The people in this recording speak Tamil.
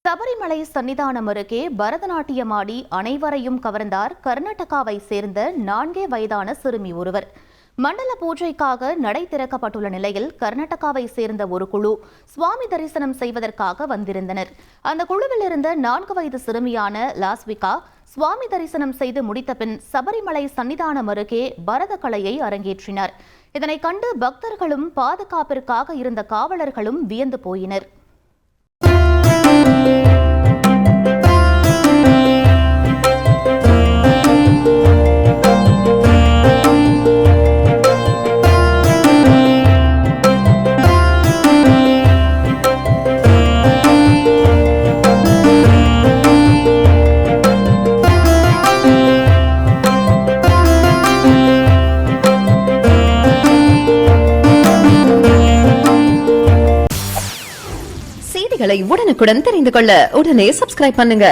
சபரிமலை சன்னிதானம் அருகே பரதநாட்டியமாடி அனைவரையும் கவர்ந்தார் கர்நாடகாவை சேர்ந்த 4 வயதான சிறுமி ஒருவர். மண்டல பூஜைக்காக நடை திறக்கப்பட்டுள்ள நிலையில் கர்நாடகாவை சேர்ந்த ஒரு குழு சுவாமி தரிசனம் செய்வதற்காக வந்திருந்தனர். அந்த குழுவில் இருந்த 4 வயது சிறுமியான லாஸ்விகா சுவாமி தரிசனம் செய்து முடித்த பின் சபரிமலை சன்னிதானம் அருகே பரத கலையை அரங்கேற்றினார். இதனை கண்டு பக்தர்களும் பாதுகாப்பிற்காக இருந்த காவலர்களும் வியந்து போயினர். செய்திகளை உடனுக்குடன் தெரிந்து கொள்ள உடனே சப்ஸ்கிரைப் பண்ணுங்க.